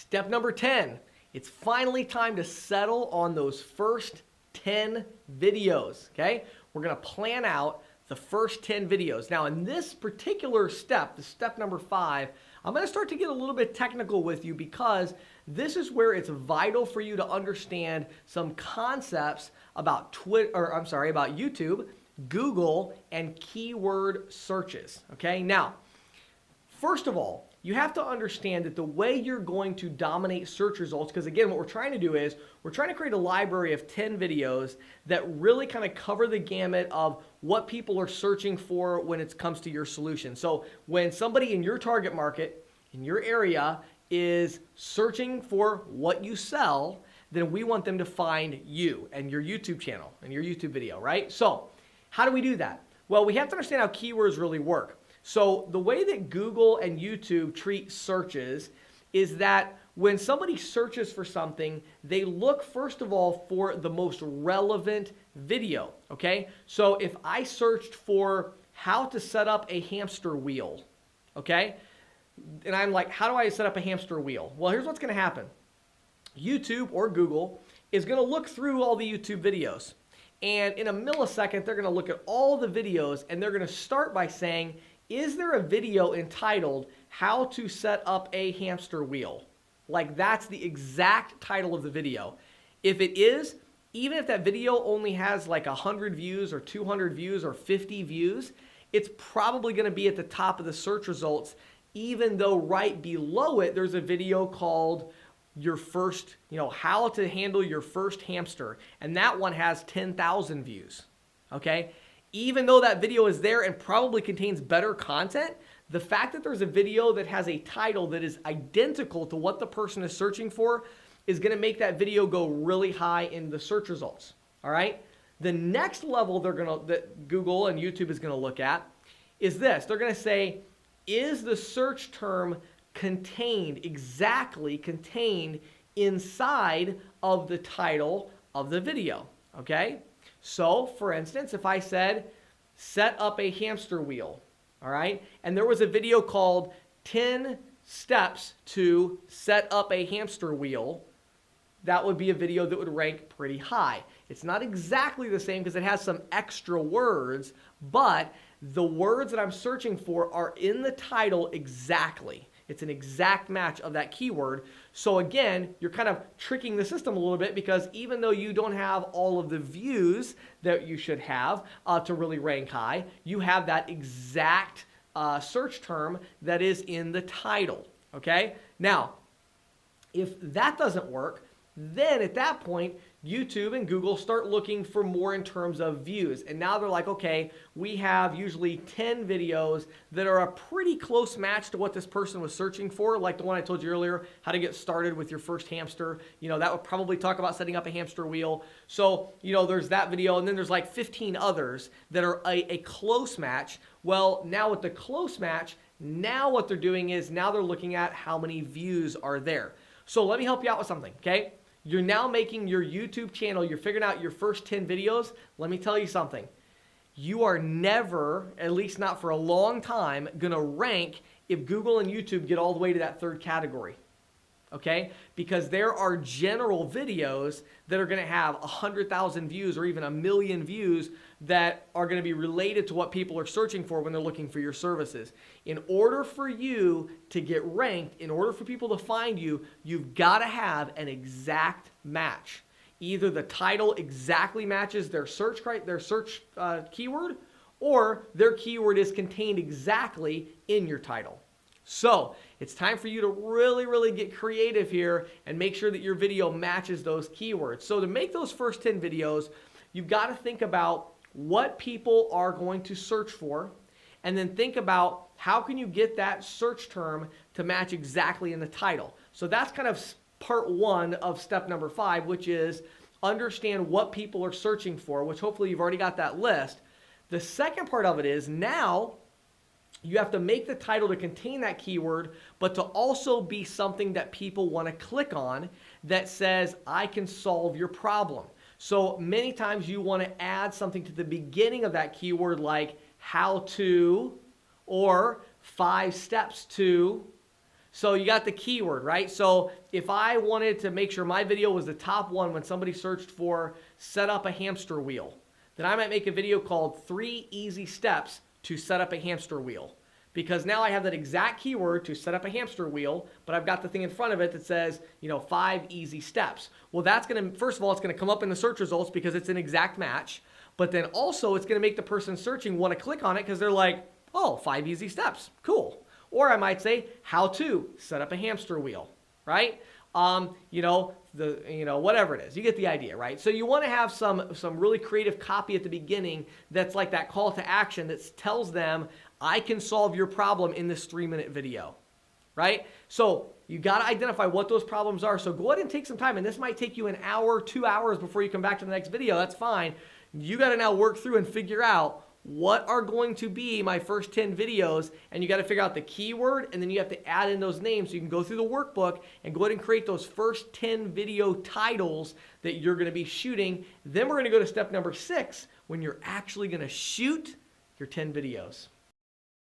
Step number 10, it's finally time to settle on those first 10 videos, okay? We're gonna plan out the first 10 videos. Now in this particular step, the step number 5, I'm gonna start to get a little bit technical with you because this is where it's vital for you to understand some concepts about about YouTube, Google, and keyword searches, okay? Now, first of all, you have to understand that the way you're going to dominate search results, because again, what we're trying to do is we're trying to create a library of 10 videos that really kind of cover the gamut of what people are searching for when it comes to your solution. So when somebody in your target market, in your area, is searching for what you sell, then we want them to find you and your YouTube channel and your YouTube video, right? So how do we do that? Well, we have to understand how keywords really work. So the way that Google and YouTube treat searches is that when somebody searches for something, they look first of all for the most relevant video, okay? So if I searched for how to set up a hamster wheel, okay? And I'm like, how do I set up a hamster wheel? Well, here's what's gonna happen. YouTube or Google is gonna look through all the YouTube videos. And in a millisecond, they're gonna look at all the videos and they're gonna start by saying, is there a video entitled How to Set Up a Hamster Wheel? Like that's the exact title of the video. If it is, even if that video only has like 100 views or 200 views or 50 views, it's probably gonna be at the top of the search results, even though right below it, there's a video called your first, how to handle your first hamster. And that one has 10,000 views, okay? Even though that video is there and probably contains better content, the fact that there's a video that has a title that is identical to what the person is searching for is gonna make that video go really high in the search results, all right? The next level that Google and YouTube is gonna look at is this. They're gonna say, is the search term exactly contained inside of the title of the video, okay? So, for instance, if I said, set up a hamster wheel, all right? And there was a video called 10 steps to set up a hamster wheel, that would be a video that would rank pretty high. It's not exactly the same because it has some extra words, but the words that I'm searching for are in the title exactly. It's an exact match of that keyword. So again, you're kind of tricking the system a little bit because even though you don't have all of the views that you should have to really rank high, you have that exact search term that is in the title, okay? Now, if that doesn't work, then at that point, YouTube and Google start looking for more in terms of views. And now they're like, okay, we have usually 10 videos that are a pretty close match to what this person was searching for, like the one I told you earlier, how to get started with your first hamster. That would probably talk about setting up a hamster wheel. So, there's that video, and then there's like 15 others that are a close match. Well, now with the close match, now what they're doing is now they're looking at how many views are there. So let me help you out with something, okay? You're now making your YouTube channel, you're figuring out your first 10 videos. Let me tell you something. You are never, at least not for a long time, gonna rank if Google and YouTube get all the way to that third category, okay? Because there are general videos that are gonna have 100,000 views or even 1 million views that are gonna be related to what people are searching for when they're looking for your services. In order for you to get ranked, in order for people to find you, you've gotta have an exact match. Either the title exactly matches their search keyword, or their keyword is contained exactly in your title. So it's time for you to really, really get creative here and make sure that your video matches those keywords. So to make those first 10 videos, you've got to think about what people are going to search for, and then think about how can you get that search term to match exactly in the title. So that's kind of part 1 of step number 5, which is understand what people are searching for, which hopefully you've already got that list. The second part of it is now you have to make the title to contain that keyword, but to also be something that people want to click on that says, I can solve your problem. So many times you want to add something to the beginning of that keyword like how to or 5 steps to, So you got the keyword, right? So if I wanted to make sure my video was the top one when somebody searched for set up a hamster wheel, then I might make a video called 3 Easy Steps to Set Up a Hamster Wheel. Because now I have that exact keyword to set up a hamster wheel, but I've got the thing in front of it that says, 5 easy steps. Well, that's going to, first of all, it's going to come up in the search results because it's an exact match. But then also it's going to make the person searching want to click on it because they're like, oh, 5 easy steps. Cool. Or I might say, how to set up a hamster wheel, right? Whatever it is, you get the idea, right? So you want to have some really creative copy at the beginning that's like that call to action that tells them, I can solve your problem in this 3-minute video, right? So you got to identify what those problems are. So go ahead and take some time, and this might take you an hour, 2 hours before you come back to the next video. That's fine. You got to now work through and figure out what are going to be my first 10 videos, and you got to figure out the keyword, and then you have to add in those names so you can go through the workbook and go ahead and create those first 10 video titles that you're going to be shooting. Then we're going to go to step number 6 when you're actually going to shoot your 10 videos.